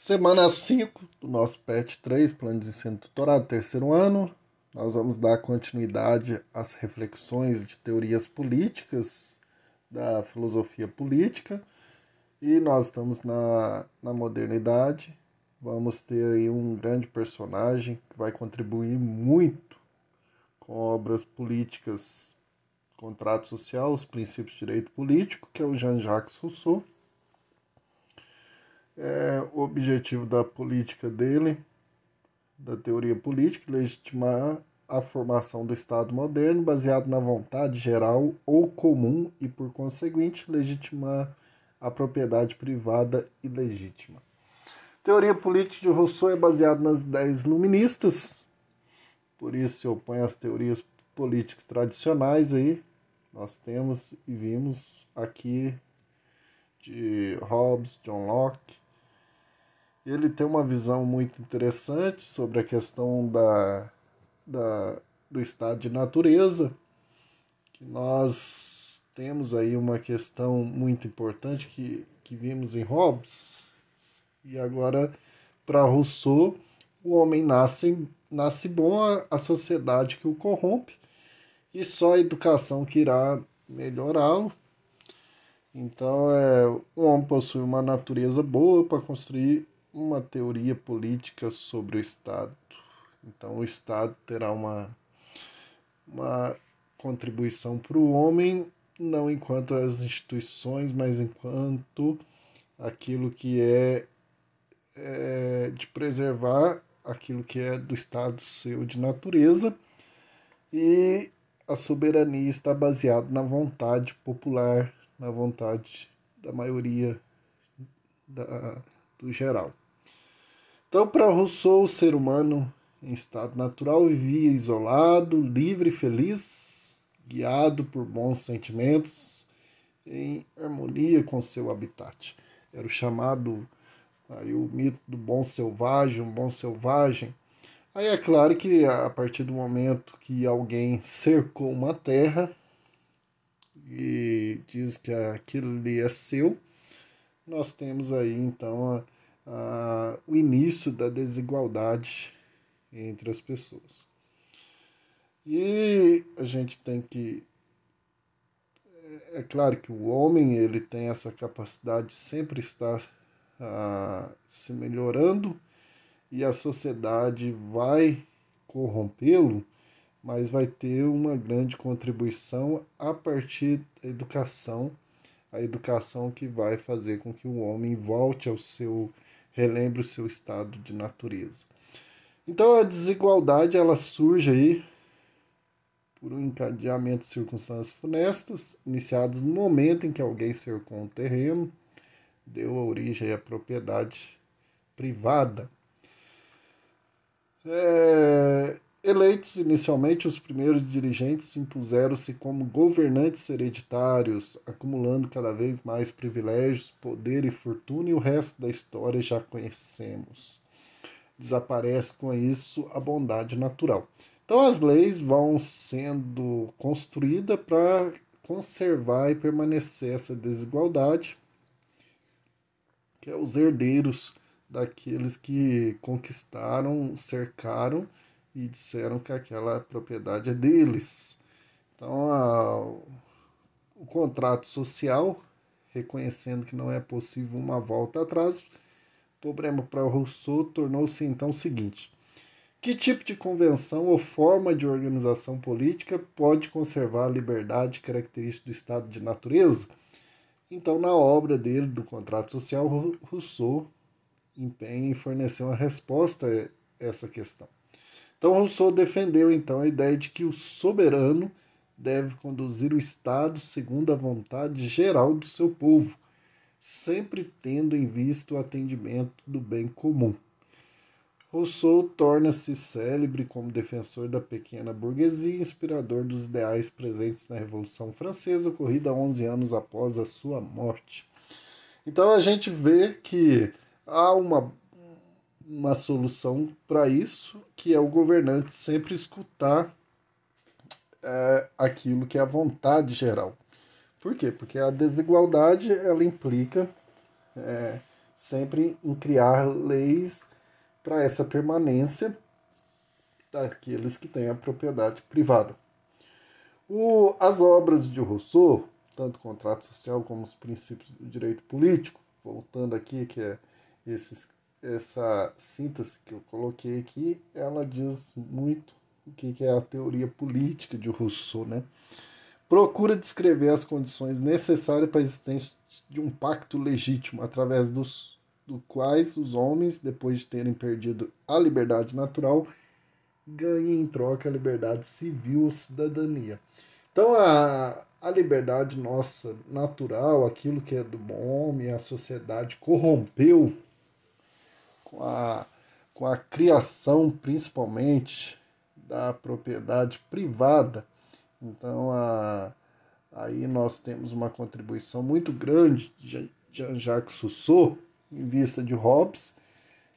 Semana 5 do nosso PET 3, Plano de Ensino Tutorado, terceiro ano. Nós vamos dar continuidade às reflexões de teorias políticas, da filosofia política. E nós estamos na modernidade. Vamos ter aí um grande personagem que vai contribuir muito com obras políticas, contrato social, os princípios de direito político, que é o Jean-Jacques Rousseau. O objetivo da política dele, da teoria política, legitimar a formação do Estado moderno baseado na vontade geral ou comum e, por conseguinte, legitimar a propriedade privada e legítima. A teoria política de Rousseau é baseada nas ideias iluministas, por isso se opõe às teorias políticas tradicionais aí. Nós temos e vimos aqui de Hobbes, John Locke. Ele tem uma visão muito interessante sobre a questão do estado de natureza, que nós temos aí uma questão muito importante que vimos em Hobbes, e agora para Rousseau, o homem nasce bom, a sociedade que o corrompe, e só a educação que irá melhorá-lo. Então, o homem possui uma natureza boa para construir uma teoria política sobre o Estado. Então, o Estado terá uma contribuição para o homem, não enquanto as instituições, mas enquanto aquilo que é de preservar aquilo que é do Estado seu de natureza, e a soberania está baseada na vontade popular, na vontade da maioria do geral. Então, para Rousseau, o ser humano em estado natural vivia isolado, livre e feliz, guiado por bons sentimentos, em harmonia com seu habitat. Era o chamado, aí, o mito do bom selvagem, um bom selvagem. Aí é claro que a partir do momento que alguém cercou uma terra e diz que aquilo ali é seu, nós temos aí então o início da desigualdade entre as pessoas. E a gente tem que... É claro que o homem ele tem essa capacidade de sempre estar se melhorando, e a sociedade vai corrompê-lo, mas vai ter uma grande contribuição a partir da educação, a educação que vai fazer com que o homem volte relembre o seu estado de natureza. Então a desigualdade ela surge aí por um encadeamento de circunstâncias funestas, iniciadas no momento em que alguém cercou um terreno, deu origem à propriedade privada. Eleitos inicialmente, os primeiros dirigentes impuseram-se como governantes hereditários, acumulando cada vez mais privilégios, poder e fortuna, e o resto da história já conhecemos. Desaparece com isso a bondade natural. Então as leis vão sendo construídas para conservar e permanecer essa desigualdade, que é os herdeiros daqueles que conquistaram, cercaram e disseram que aquela propriedade é deles. Então, o contrato social, reconhecendo que não é possível uma volta atrás, o problema para Rousseau tornou-se então o seguinte: que tipo de convenção ou forma de organização política pode conservar a liberdade característica do estado de natureza? Então, na obra dele, do Contrato Social, Rousseau empenha em fornecer uma resposta a essa questão. Então, Rousseau defendeu então a ideia de que o soberano deve conduzir o Estado segundo a vontade geral do seu povo, sempre tendo em vista o atendimento do bem comum. Rousseau torna-se célebre como defensor da pequena burguesia e inspirador dos ideais presentes na Revolução Francesa, ocorrida 11 anos após a sua morte. Então a gente vê que há uma solução para isso, que é o governante sempre escutar aquilo que é a vontade geral. Por quê? Porque a desigualdade ela implica sempre em criar leis para essa permanência daqueles que têm a propriedade privada. As obras de Rousseau, tanto o contrato social como os princípios do direito político, voltando aqui, que é essa síntese que eu coloquei aqui, ela diz muito o que é a teoria política de Rousseau, né? Procura descrever as condições necessárias para a existência de um pacto legítimo, através do quais os homens, depois de terem perdido a liberdade natural, ganhem em troca a liberdade civil ou cidadania. Então, a liberdade nossa natural, aquilo que é do bom homem, a sociedade corrompeu com com a criação, principalmente, da propriedade privada. Então, aí nós temos uma contribuição muito grande de Jean-Jacques Rousseau, em vista de Hobbes,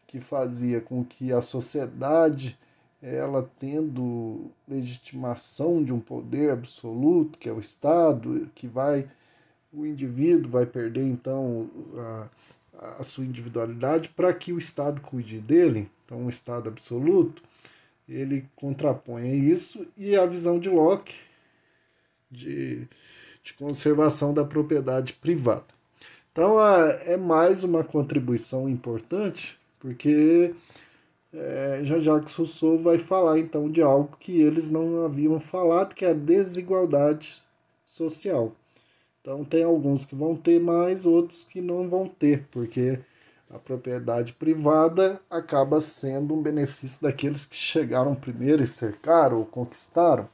que fazia com que a sociedade, ela tendo legitimação de um poder absoluto, que é o Estado, o indivíduo vai perder então a sua individualidade para que o Estado cuide dele, então um Estado absoluto, ele contrapõe isso, e a visão de Locke de, de conservação da propriedade privada. Então é mais uma contribuição importante, porque Jean-Jacques Rousseau vai falar então de algo que eles não haviam falado, que é a desigualdade social. Então tem alguns que vão ter mais, outros que não vão ter, porque a propriedade privada acaba sendo um benefício daqueles que chegaram primeiro e cercaram ou conquistaram.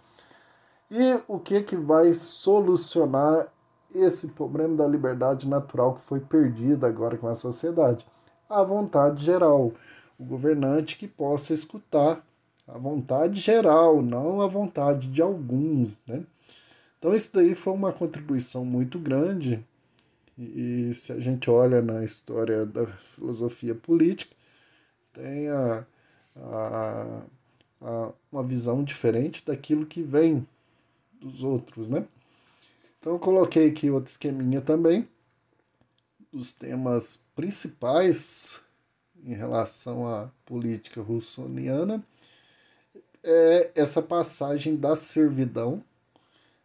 E o que vai solucionar esse problema da liberdade natural que foi perdida agora com a sociedade? A vontade geral. O governante que possa escutar a vontade geral, não a vontade de alguns, né? Então isso daí foi uma contribuição muito grande, e se a gente olha na história da filosofia política, tem a, uma visão diferente daquilo que vem dos outros, né? Então eu coloquei aqui outro esqueminha também, dos temas principais em relação à política russoniana, é essa passagem da servidão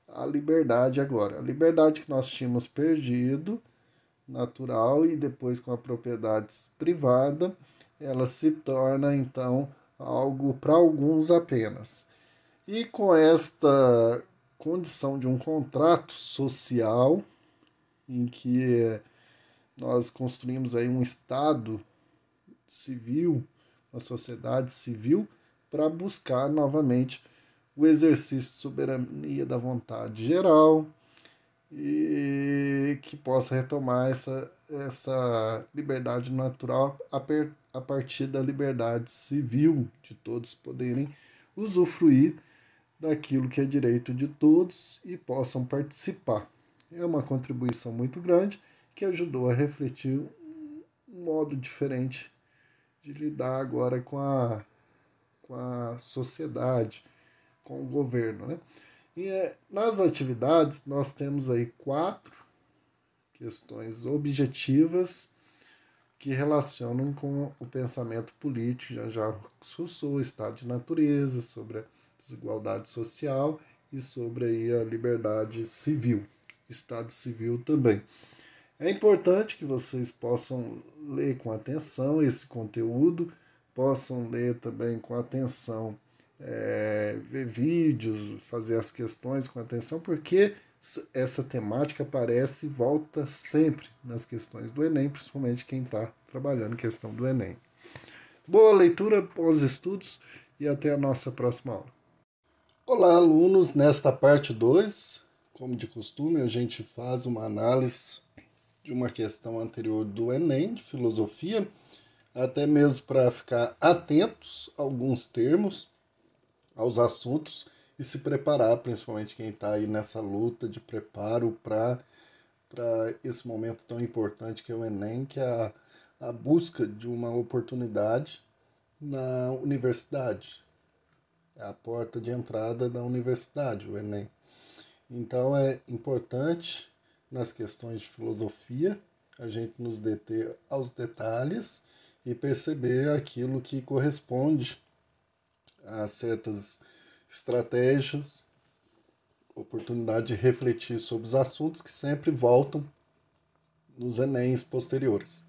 à liberdade agora. A liberdade que nós tínhamos perdido, natural, e depois com a propriedade privada, ela se torna então algo para alguns apenas. E com esta condição de um contrato social, em que nós construímos aí um Estado civil, uma sociedade civil, para buscar novamente o exercício de soberania da vontade geral, e que possa retomar essa liberdade natural a partir da liberdade civil, de todos poderem usufruir daquilo que é direito de todos e possam participar. É uma contribuição muito grande que ajudou a refletir um modo diferente de lidar agora com a sociedade, com o governo, né? E nas atividades nós temos aí 4 questões objetivas que relacionam com o pensamento político, já Rousseau, o estado de natureza, sobre a desigualdade social e sobre aí a liberdade civil, estado civil também. É importante que vocês possam ler com atenção esse conteúdo, possam ler também com atenção, ver vídeos, fazer as questões com atenção, porque essa temática aparece e volta sempre nas questões do Enem, principalmente quem está trabalhando em questão do Enem. Boa leitura, bons estudos e até a nossa próxima aula. Olá, alunos! Nesta parte 2, como de costume, a gente faz uma análise de uma questão anterior do Enem, de filosofia, até mesmo para ficar atentos a alguns termos, aos assuntos, e se preparar, principalmente quem está aí nessa luta de preparo para esse momento tão importante que é o Enem, que é a busca de uma oportunidade na universidade. É a porta de entrada da universidade, o Enem. Então é importante nas questões de filosofia a gente nos deter aos detalhes e perceber aquilo que corresponde a certas estratégias, oportunidade de refletir sobre os assuntos que sempre voltam nos Enems posteriores.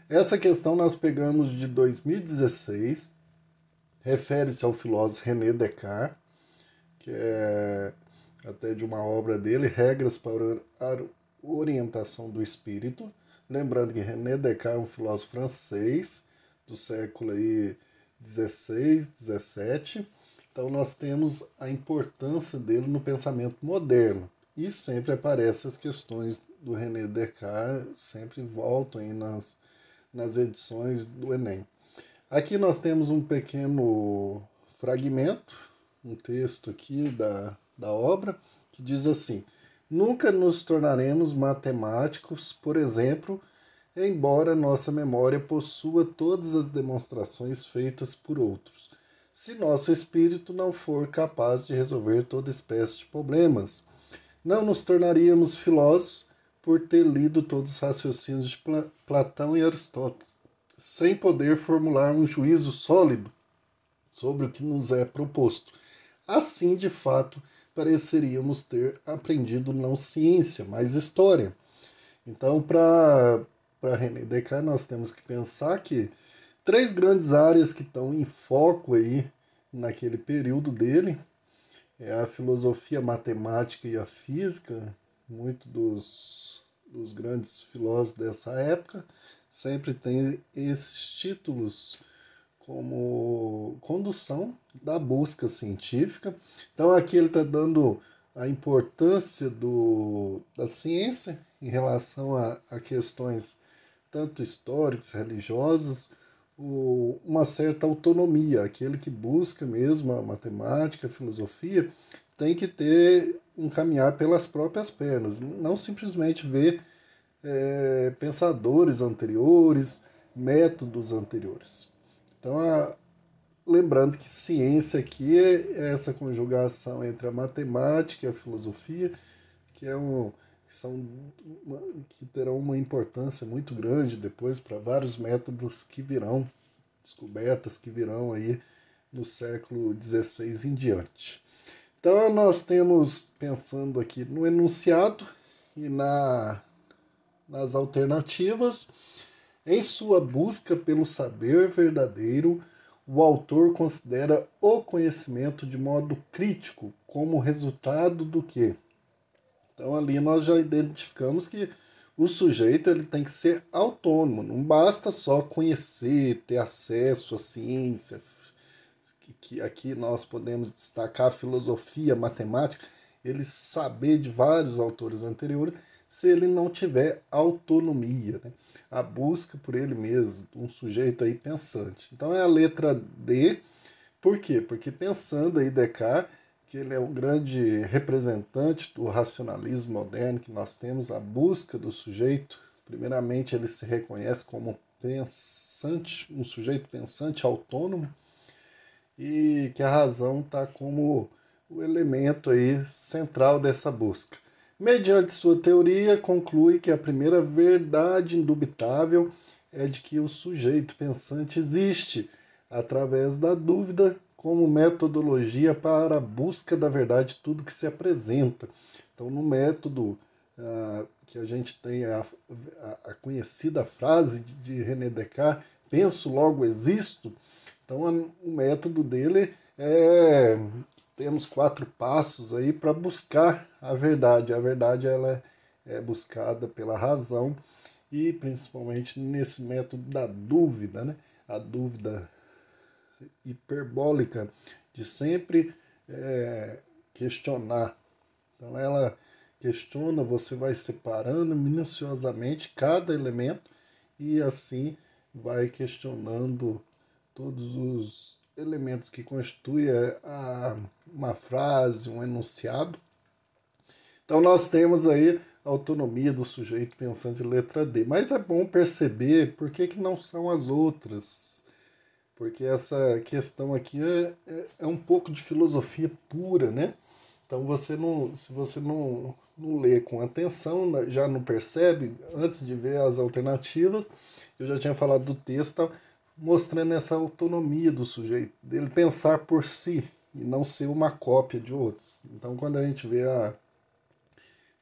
Essa questão nós pegamos de 2016, refere-se ao filósofo René Descartes, que é até de uma obra dele, Regras para a Orientação do Espírito. Lembrando que René Descartes é um filósofo francês do século aí 16, 17. Então nós temos a importância dele no pensamento moderno. E sempre aparecem as questões do René Descartes, sempre voltam aí nas edições do Enem. Aqui nós temos um pequeno fragmento, um texto aqui da obra, que diz assim: nunca nos tornaremos matemáticos, por exemplo, embora nossa memória possua todas as demonstrações feitas por outros, se nosso espírito não for capaz de resolver toda espécie de problemas. Não nos tornaríamos filósofos por ter lido todos os raciocínios de Platão e Aristóteles, sem poder formular um juízo sólido sobre o que nos é proposto. Assim, de fato, pareceríamos ter aprendido não ciência, mas história. Então, para René Descartes, nós temos que pensar que três grandes áreas que estão em foco aí naquele período dele é a filosofia, a matemática e a física. Muitos dos grandes filósofos dessa época sempre tem esses títulos como condução da busca científica. Então aqui ele está dando a importância da ciência em relação a questões tanto históricas, religiosas, uma certa autonomia. Aquele que busca mesmo a matemática, a filosofia, tem que ter um caminhar pelas próprias pernas, não simplesmente ver pensadores anteriores, métodos anteriores. Então, lembrando que ciência aqui é essa conjugação entre a matemática e a filosofia, que que terão uma importância muito grande depois para vários métodos que virão, descobertas que virão aí no século XVI em diante. Então, nós temos, pensando aqui no enunciado e nas alternativas, em sua busca pelo saber verdadeiro, o autor considera o conhecimento de modo crítico como resultado do quê? Então ali nós já identificamos que o sujeito ele tem que ser autônomo, não basta só conhecer, ter acesso à ciência, que aqui nós podemos destacar a filosofia, a matemática, ele saber de vários autores anteriores, se ele não tiver autonomia, né? A busca por ele mesmo, um sujeito aí pensante. Então é a letra D. Por quê? Porque pensando aí Descartes, que ele é o grande representante do racionalismo moderno que nós temos, a busca do sujeito. Primeiramente ele se reconhece como pensante, um sujeito pensante autônomo, e que a razão está como o elemento aí central dessa busca. Mediante sua teoria, conclui que a primeira verdade indubitável é de que o sujeito pensante existe, através da dúvida, como metodologia para a busca da verdade de tudo que se apresenta. Então, no método que a gente tem a conhecida frase de René Descartes, penso, logo existo. Então, o método dele temos 4 passos aí para buscar a verdade. A verdade ela é buscada pela razão e principalmente nesse método da dúvida, né? A dúvida hiperbólica de sempre questionar. Então ela questiona, você vai separando minuciosamente cada elemento e assim vai questionando todos os elementos que constituem uma frase, um enunciado. Então nós temos aí a autonomia do sujeito pensante, letra D. Mas é bom perceber por que não são as outras. Porque essa questão aqui é um pouco de filosofia pura, né? Então se você não lê com atenção, já não percebe, antes de ver as alternativas, eu já tinha falado do texto, tá mostrando essa autonomia do sujeito, dele pensar por si e não ser uma cópia de outros. Então quando a gente vê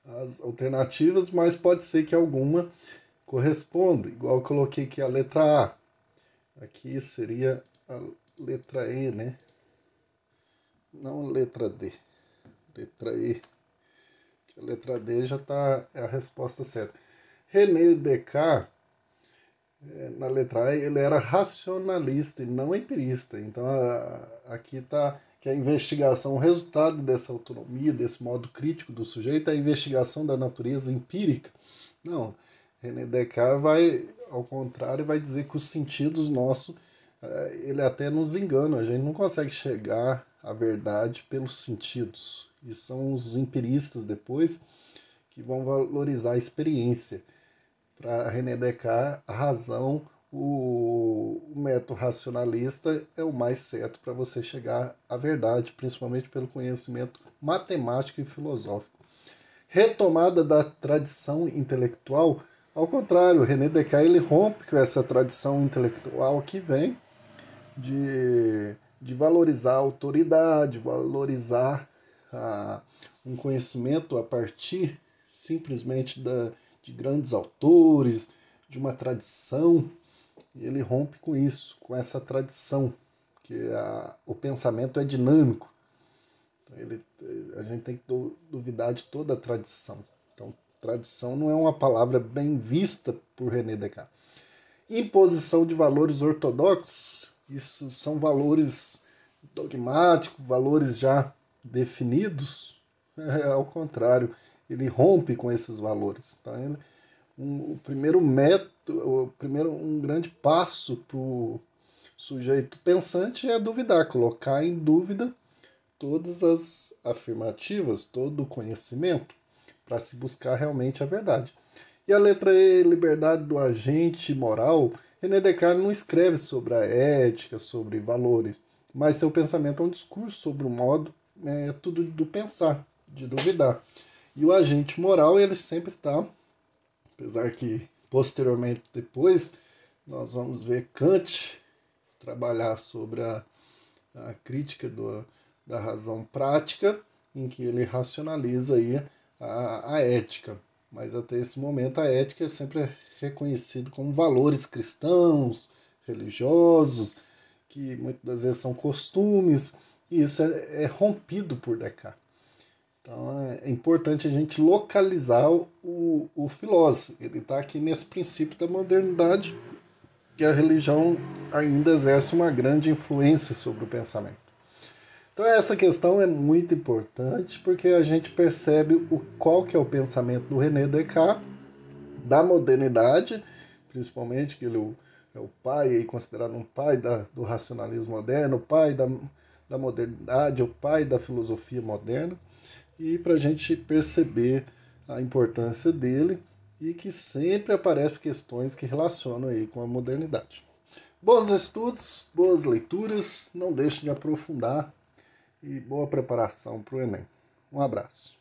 as alternativas, mas pode ser que alguma corresponda, igual eu coloquei aqui a letra A. Aqui seria a letra E, né? Não a letra D. Letra E. A letra D já é a resposta certa. René Descartes, na letra E, ele era racionalista e não empirista. Então aqui está que a investigação, o resultado dessa autonomia, desse modo crítico do sujeito, é a investigação da natureza empírica. Não, René Descartes vai, ao contrário, vai dizer que os sentidos nossos, ele até nos engana, a gente não consegue chegar à verdade pelos sentidos. E são os empiristas depois que vão valorizar a experiência. Para René Descartes, a razão, o método racionalista é o mais certo para você chegar à verdade, principalmente pelo conhecimento matemático e filosófico. Retomada da tradição intelectual, ao contrário, René Descartes ele rompe com essa tradição intelectual que vem de valorizar a autoridade, valorizar um conhecimento a partir simplesmente de grandes autores, de uma tradição, e ele rompe com isso, com essa tradição, que o pensamento é dinâmico. Então, a gente tem que duvidar de toda a tradição. Então, tradição não é uma palavra bem vista por René Descartes. Imposição de valores ortodoxos, isso são valores dogmáticos, valores já definidos. Ao contrário, ele rompe com esses valores. Então, o primeiro método, um grande passo para o sujeito pensante é duvidar, colocar em dúvida todas as afirmativas, todo o conhecimento, para se buscar realmente a verdade. E a letra E, liberdade do agente moral, René Descartes não escreve sobre a ética, sobre valores, mas seu pensamento é um discurso sobre o método do pensar, de duvidar. E o agente moral, ele sempre está, apesar que posteriormente depois nós vamos ver Kant trabalhar sobre a crítica da razão prática, em que ele racionaliza aí a ética. Mas até esse momento a ética é sempre reconhecida como valores cristãos, religiosos, que muitas das vezes são costumes, e isso é rompido por Descartes. Então é importante a gente localizar o filósofo. Ele está aqui nesse princípio da modernidade, que a religião ainda exerce uma grande influência sobre o pensamento. Então essa questão é muito importante porque a gente percebe qual que é o pensamento do René Descartes, da modernidade, principalmente que ele é o pai, considerado um pai do racionalismo moderno, o pai da modernidade, o pai da filosofia moderna, e para a gente perceber a importância dele e que sempre aparecem questões que relacionam aí com a modernidade. Bons estudos, boas leituras, não deixe de aprofundar e boa preparação para o Enem. Um abraço.